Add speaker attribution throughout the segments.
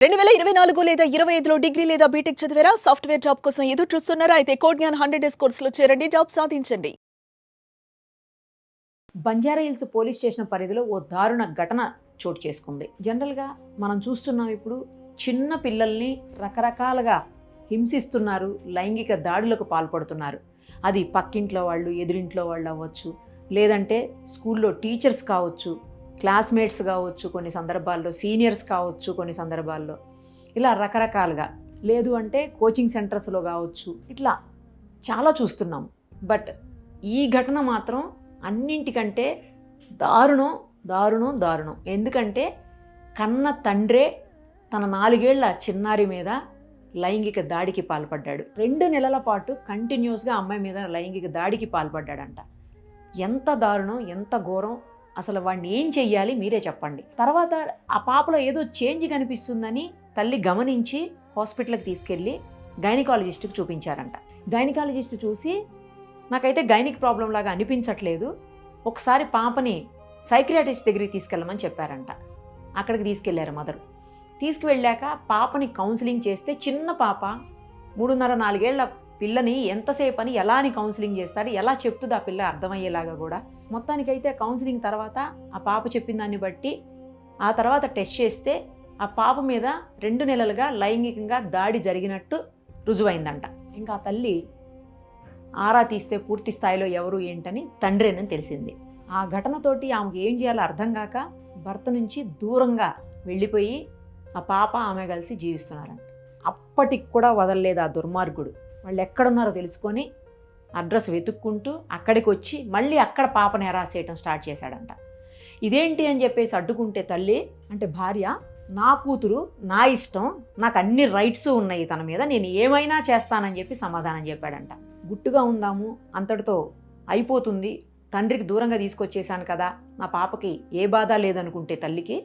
Speaker 1: 2024 లేదా 25లో డిగ్రీ లేదా బీటెక్ చదివారా? సాఫ్ట్‌వేర్ జాబ్ కోసం ఎదురు చూస్తున్నారా? అయితే కోడ్ జ్ఞాన్ 100 డేస్ కోర్సులో చేరండి. జాబ్ సాధించండి.
Speaker 2: బంజారాహిల్స్ పోలీస్ స్టేషన్ పరిధిలో ఓ దారుణ ఘటన చోటు చేసుకుంది. జనరల్‌గా మనం చూస్తున్నాం ఇప్పుడు చిన్న పిల్లల్ని రకరకాలుగా హింసిస్తున్నారు, లైంగిక దాడులకు పాల్పడుతున్నారు. అది పక్కింట్లో వాళ్ళు, ఎదురింట్లో వాళ్ళు అవ్వచ్చు, లేదంటే స్కూల్లో టీచర్స్ కావచ్చు, క్లాస్మేట్స్ కావచ్చు, కొన్ని సందర్భాల్లో సీనియర్స్ కావచ్చు, కొన్ని సందర్భాల్లో ఇలా రకరకాలుగా, లేదు అంటే కోచింగ్ సెంటర్స్లో కావచ్చు, ఇట్లా చాలా చూస్తున్నాం. బట్ ఈ ఘటన మాత్రం అన్నింటికంటే దారుణం దారుణం దారుణం. ఎందుకంటే కన్న తండ్రే తన 4 ఏళ్ల చిన్నారి మీద లైంగిక దాడికి పాల్పడ్డాడు. 2 నెలల పాటు కంటిన్యూస్గా అమ్మాయి మీద లైంగిక దాడికి పాల్పడ్డాడంట. ఎంత దారుణం, ఎంత ఘోరం, అసలు వాడిని ఏం చెయ్యాలి మీరే చెప్పండి. తర్వాత ఆ పాపలో ఏదో చేంజ్ కనిపిస్తుందని తల్లి గమనించి హాస్పిటల్కి తీసుకెళ్ళి గైనకాలజిస్ట్కి చూపించారంట. గైనకాలజిస్ట్ చూసి నాకైతే గైనిక్ ప్రాబ్లం లాగా అనిపించట్లేదు, ఒకసారి పాపని సైక్రియాటిస్ట్ దగ్గరికి తీసుకెళ్ళమని చెప్పారంట. అక్కడికి తీసుకెళ్లారు మదరు. తీసుకువెళ్ళాక పాపని కౌన్సిలింగ్ చేస్తే, చిన్న పాప 3.5-4 ఏళ్ల పిల్లని ఎంతసేపు అని ఎలా అని కౌన్సిలింగ్ చేస్తారు, ఎలా చెప్తుంది ఆ పిల్ల అర్థమయ్యేలాగా కూడా. మొత్తానికైతే కౌన్సిలింగ్ తర్వాత ఆ పాప చెప్పిన దాన్ని బట్టి ఆ తర్వాత టెస్ట్ చేస్తే ఆ పాప మీద 2 నెలలుగా లైంగికంగా దాడి జరిగినట్టు రుజువైందంట. ఇంకా ఆ తల్లి ఆరా తీస్తే పూర్తి స్థాయిలో ఎవరు ఏంటని తండ్రేనని తెలిసింది. ఆ ఘటనతోటి ఆమెకు ఏం చేయాలో అర్థం కాక భర్త నుంచి దూరంగా వెళ్ళిపోయి ఆ పాప ఆమె కలిసి జీవిస్తున్నారంట. అప్పటికి కూడా వదలలేదు ఆ దుర్మార్గుడు. వాళ్ళు ఎక్కడున్నారో తెలుసుకొని అడ్రస్ వెతుక్కుంటూ అక్కడికి వచ్చి మళ్ళీ అక్కడ పాపని హెరాస్ చేయడం స్టార్ట్ చేశాడంట. ఇదేంటి అని చెప్పేసి అడ్డుకుంటే తల్లి, అంటే భార్య, నా కూతురు, నా ఇష్టం, నాకు అన్ని రైట్స్ ఉన్నాయి తన మీద, నేను ఏమైనా చేస్తానని చెప్పి సమాధానం చెప్పాడంట. గుట్టుగా ఉందాము, అంతటితో అయిపోతుంది, తండ్రికి దూరంగా తీసుకొచ్చేసాను కదా, నా పాపకి ఏ బాధ లేదనుకుంటే తల్లికి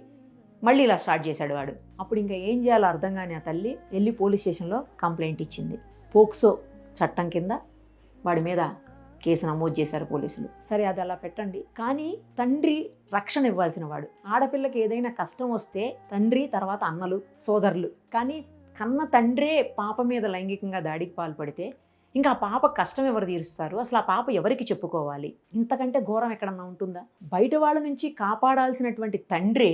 Speaker 2: మళ్ళీ ఇలా స్టార్ట్ చేశాడు వాడు. అప్పుడు ఇంకా ఏం చేయాలో అర్థం కాని ఆ తల్లి వెళ్ళి పోలీస్ స్టేషన్లో కంప్లైంట్ ఇచ్చింది. పోక్సో చట్టం కింద వాడి మీద కేసు నమోదు చేశారు పోలీసులు. సరే, అది అలా పెట్టండి, కానీ తండ్రి రక్షణ ఇవ్వాల్సిన వాడు. ఆడపిల్లకి ఏదైనా కష్టం వస్తే తండ్రి, తర్వాత అన్నలు, సోదరులు. కానీ కన్న తండ్రే పాప మీద లైంగికంగా దాడికి పాల్పడితే ఇంకా ఆ పాప కష్టం ఎవరు తీరుస్తారు? అసలు ఆ పాప ఎవరికి చెప్పుకోవాలి? ఇంతకంటే ఘోరం ఎక్కడన్నా ఉంటుందా? బయట వాళ్ళ నుంచి కాపాడాల్సినటువంటి తండ్రే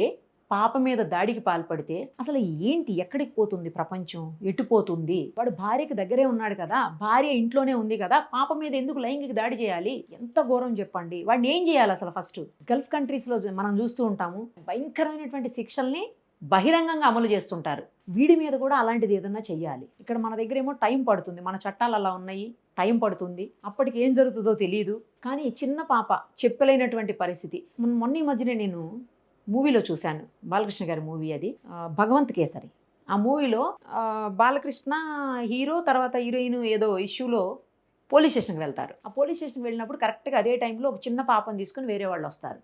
Speaker 2: పాప మీద దాడికి పాల్పడితే అసలు ఏంటి, ఎక్కడికి పోతుంది ప్రపంచం, ఎటుపోతుంది? వాడు భార్యకి దగ్గరే ఉన్నాడు కదా, భార్య ఇంట్లోనే ఉంది కదా, పాప మీద ఎందుకు లైంగిక దాడి చేయాలి? ఎంత ఘోరం చెప్పండి. వాడిని ఏం చేయాలి అసలు? ఫస్ట్ గల్ఫ్ కంట్రీస్లో మనం చూస్తూ ఉంటాము, భయంకరమైనటువంటి శిక్షల్ని బహిరంగంగా అమలు చేస్తుంటారు. వీడి మీద కూడా అలాంటిది ఏదన్నా చెయ్యాలి. ఇక్కడ మన దగ్గర ఏమో టైం పడుతుంది, మన చట్టాలు అలా ఉన్నాయి, టైం పడుతుంది, అప్పటికి ఏం జరుగుతుందో తెలియదు. కానీ చిన్న పాప చెప్పలేనటువంటి పరిస్థితి. మొన్న ఈ మధ్యనే నేను మూవీలో చూశాను, బాలకృష్ణ గారి మూవీ, అది భగవంత్ కేసరి. ఆ మూవీలో బాలకృష్ణ హీరో, తర్వాత హీరోయిన్ ఏదో ఇష్యూలో పోలీస్ స్టేషన్కి వెళ్తారు. ఆ పోలీస్ స్టేషన్కి వెళ్ళినప్పుడు కరెక్ట్గా అదే టైంలో ఒక చిన్న పాపను తీసుకొని వేరే వాళ్ళు వస్తారు.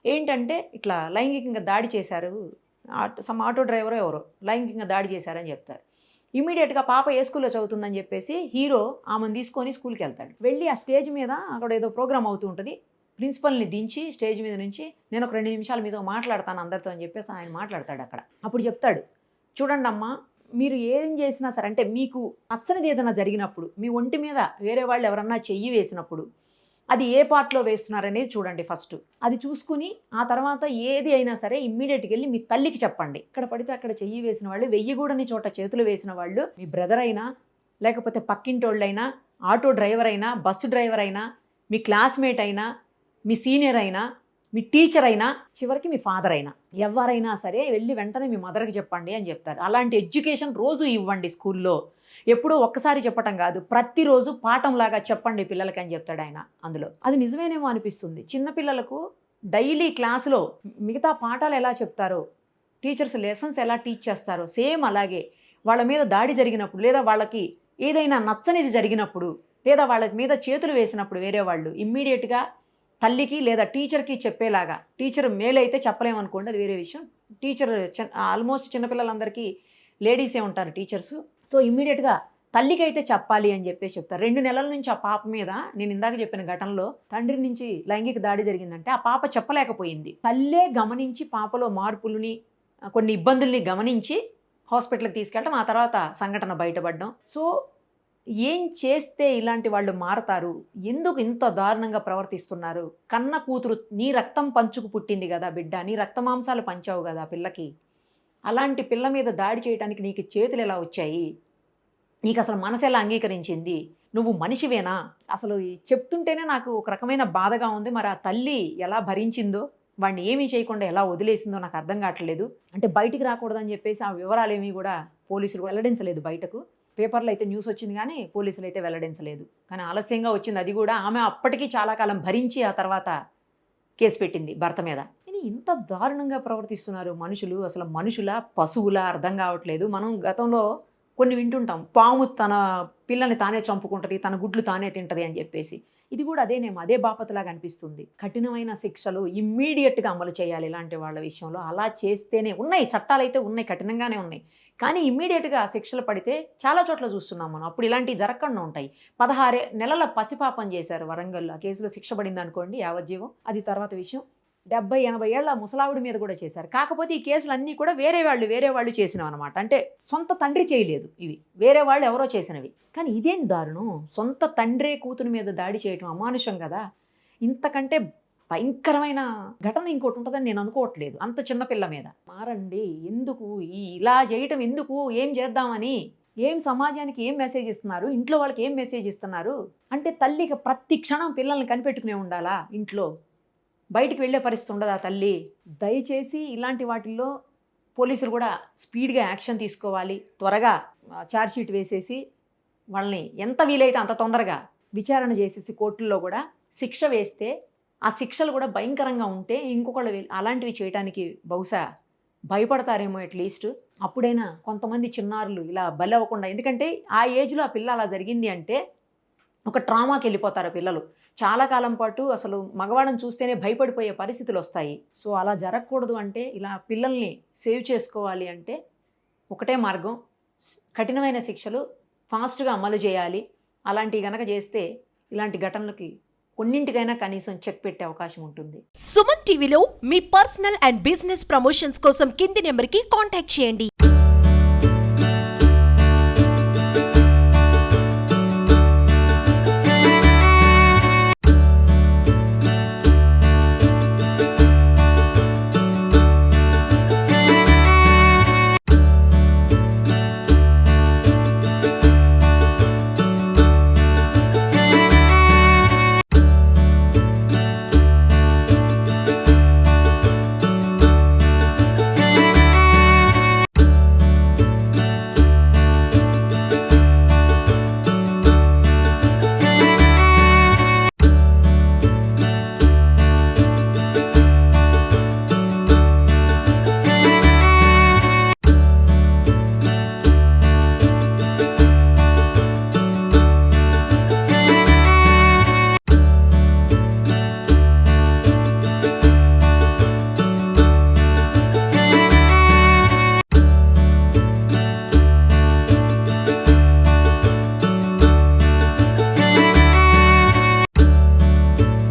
Speaker 2: ఏంటంటే ఇట్లా లైంగికంగా దాడి చేశారు, సమ్ ఆటో డ్రైవరో ఎవరో లైంగికంగా దాడి చేశారని చెప్తారు. ఇమీడియట్గా పాప ఏ స్కూల్లో చదువుతుందని చెప్పేసి హీరో ఆమెను తీసుకొని స్కూల్కి వెళ్తాడు. వెళ్ళి ఆ స్టేజ్ మీద అక్కడ ఏదో ప్రోగ్రామ్ అవుతూ ఉంటుంది, ప్రిన్సిపల్ని దించి స్టేజ్ మీద నుంచి నేను ఒక 2 నిమిషాలు మీతో మాట్లాడతాను అందరితో అని చెప్పేసి ఆయన మాట్లాడతాడు అక్కడ. అప్పుడు చెప్తాడు, చూడండి అమ్మా, మీరు ఏం చేసినా సరే, అంటే మీకు నచ్చనిది ఏదైనా జరిగినప్పుడు, మీ ఒంటి మీద వేరే వాళ్ళు ఎవరన్నా చెయ్యి వేసినప్పుడు అది ఏ పార్ట్లో వేస్తున్నారనేది చూడండి ఫస్ట్. అది చూసుకుని ఆ తర్వాత ఏది అయినా సరే ఇమ్మీడియట్గా వెళ్ళి మీ తల్లికి చెప్పండి. ఇక్కడ పడితే అక్కడ చెయ్యి వేసిన వాళ్ళు, వెయ్యగూడని చోట చేతులు వేసిన వాళ్ళు, మీ బ్రదర్ అయినా, లేకపోతే పక్కింటోళ్ళైనా, ఆటో డ్రైవర్ అయినా, బస్సు డ్రైవర్ అయినా, మీ క్లాస్మేట్ అయినా, మీ సీనియర్ అయినా, మీ టీచర్ అయినా, చివరికి మీ ఫాదర్ అయినా, ఎవరైనా సరే వెళ్ళి వెంటనే మీ మదర్కి చెప్పండి అని చెప్తారు. అలాంటి ఎడ్యుకేషన్ రోజు ఇవ్వండి స్కూల్లో. ఎప్పుడో ఒక్కసారి చెప్పటం కాదు, ప్రతిరోజు పాఠంలాగా చెప్పండి పిల్లలకి అని చెప్తాడు ఆయన. అందులో అది నిజమేనేమో అనిపిస్తుంది. చిన్నపిల్లలకు డైలీ క్లాసులో మిగతా పాఠాలు ఎలా చెప్తారో, టీచర్స్ లెసన్స్ ఎలా టీచ్ చేస్తారో, సేమ్ అలాగే వాళ్ళ మీద దాడి జరిగినప్పుడు, లేదా వాళ్ళకి ఏదైనా నచ్చనిది జరిగినప్పుడు, లేదా వాళ్ళ మీద చేతులు వేసినప్పుడు వేరే వాళ్ళు, ఇమ్మీడియట్గా తల్లికి లేదా టీచర్కి చెప్పేలాగా. టీచర్ మేల్ అయితే చెప్పలేమనుకోండి, అది వేరే విషయం. టీచర్ ఆల్మోస్ట్ చిన్నపిల్లలందరికీ లేడీసే ఉంటారు టీచర్సు. సో ఇమ్మీడియట్గా తల్లికి అయితే చెప్పాలి అని చెప్పేసి చెప్తారు. 2 నెలల నుంచి ఆ పాప మీద, నేను ఇందాక చెప్పిన ఘటనలో తండ్రి నుంచి లైంగిక దాడి జరిగిందంటే ఆ పాప చెప్పలేకపోయింది. తల్లే గమనించి పాపలో మార్పులని, కొన్ని ఇబ్బందుల్ని గమనించి హాస్పిటల్కి తీసుకెళ్ళడం, ఆ తర్వాత సంఘటన బయటపడడం. సో ఏం చేస్తే ఇలాంటి వాళ్ళు మారతారు? ఎందుకు ఇంత దారుణంగా ప్రవర్తిస్తున్నారు? కన్న కూతురు, నీ రక్తం పంచుకు పుట్టింది కదా బిడ్డ, నీ రక్తమాంసాలు పంచావు కదా పిల్లకి. అలాంటి పిల్ల మీద దాడి చేయడానికి నీకు చేతులు ఎలా వచ్చాయి? నీకు అసలు మనసు ఎలా అంగీకరించింది? నువ్వు మనిషివేనా? అసలు చెప్తుంటేనే నాకు ఒక రకమైన బాధగా ఉంది. మరి ఆ తల్లి ఎలా భరించిందో, వాడిని ఏమీ చేయకుండా ఎలా వదిలేసిందో నాకు అర్థం కావట్లేదు. అంటే బయటికి రాకూడదని చెప్పేసి ఆ వివరాలు ఏమీ కూడా పోలీసులు వెల్లడించలేదు బయటకు. పేపర్లో అయితే న్యూస్ వచ్చింది కానీ పోలీసులు అయితే వెల్లడించలేదు. కానీ ఆలస్యంగా వచ్చింది అది కూడా. ఆమె అప్పటికీ చాలా కాలం భరించి ఆ తర్వాత కేసు పెట్టింది భర్త మీద. ఇది ఇంత దారుణంగా ప్రవర్తిస్తున్నారు మనుషులు. అసలు మనుషులా పశువులా అర్థం కావట్లేదు. మనం గతంలో కొన్ని వింటుంటాం, పాము తన పిల్లని తానే చంపుకుంటుంది, తన గుడ్లు తానే తింటది అని చెప్పేసి. ఇది కూడా అదేనేమో, అదే బాపతలాగా అనిపిస్తుంది. కఠినమైన శిక్షలు ఇమ్మీడియట్గా అమలు చేయాలి ఇలాంటి వాళ్ళ విషయంలో. అలా చేస్తేనే ఉన్నాయి, చట్టాలు అయితే ఉన్నాయి, కఠినంగానే ఉన్నాయి. కానీ ఇమ్మీడియట్గా శిక్షలు పడితే చాలా చోట్ల చూస్తున్నాం మనం. అప్పుడు ఇలాంటివి జరగకుండా ఉంటాయి. 16 నెలల పసిపాపం చేశారు వరంగల్లో. ఆ కేసులో శిక్ష పడింది అనుకోండి యావజ్జీవం, అది తర్వాత విషయం. 70-80 ఏళ్ల ముసలావిడి మీద కూడా చేశారు. కాకపోతే ఈ కేసులు అన్నీ కూడా వేరే వాళ్ళు చేసినవి అనమాట. అంటే సొంత తండ్రి చేయలేదు, ఇవి వేరే వాళ్ళు ఎవరో చేసినవి. కానీ ఇదేం దారుణం, సొంత తండ్రే కూతురు మీద దాడి చేయటం అమానుషం కదా. ఇంతకంటే భయంకరమైన ఘటన ఇంకోటి ఉంటుందని నేను అనుకోవట్లేదు అంత చిన్నపిల్ల మీద. మారండి, ఎందుకు ఇలా చేయటం, ఎందుకు, ఏం చేద్దామని, ఏం సమాజానికి ఏం మెసేజ్ ఇస్తున్నారు, ఇంట్లో వాళ్ళకి ఏం మెసేజ్ ఇస్తున్నారు? అంటే తల్లికి ప్రతి క్షణం పిల్లల్ని కనిపెట్టుకునే ఉండాలా ఇంట్లో? బయటికి వెళ్ళే పరిస్థితి ఉండదా తల్లి? దయచేసి ఇలాంటి వాటిల్లో పోలీసులు కూడా స్పీడ్గా యాక్షన్ తీసుకోవాలి. త్వరగా ఛార్జ్షీట్ వేసేసి వాళ్ళని ఎంత వీలైతే అంత తొందరగా విచారణ చేసేసి కోర్టుల్లో కూడా శిక్ష వేస్తే, ఆ శిక్షలు కూడా భయంకరంగా ఉంటే ఇంకొకళ్ళు అలాంటివి చేయడానికి బహుశా భయపడతారేమో అట్లీస్ట్. అప్పుడైనా కొంతమంది చిన్నారులు ఇలా బలి అవ్వకుండా, ఎందుకంటే ఆ ఏజ్లో ఆ పిల్ల అలా జరిగింది అంటే ఒక ట్రామాకి వెళ్ళిపోతారు పిల్లలు. చాలా కాలం పాటు అసలు మగవాళ్ళని చూస్తేనే భయపడిపోయే పరిస్థితులు వస్తాయి. సో అలా జరగకూడదు అంటే, ఇలా పిల్లల్ని సేవ్ చేసుకోవాలి అంటే ఒకటే మార్గం, కఠినమైన శిక్షలు ఫాస్ట్గా అమలు చేయాలి. అలాంటివి గనక చేస్తే ఇలాంటి ఘటనలకి కొన్నింటికైనా కనీసం చెక్ పెట్టే అవకాశం ఉంటుంది.
Speaker 3: సుమన్ టీవీలో మీ పర్సనల్ అండ్ బిజినెస్ ప్రమోషన్స్ కోసం కింది నెంబర్కి కాంటాక్ట్ చేయండి.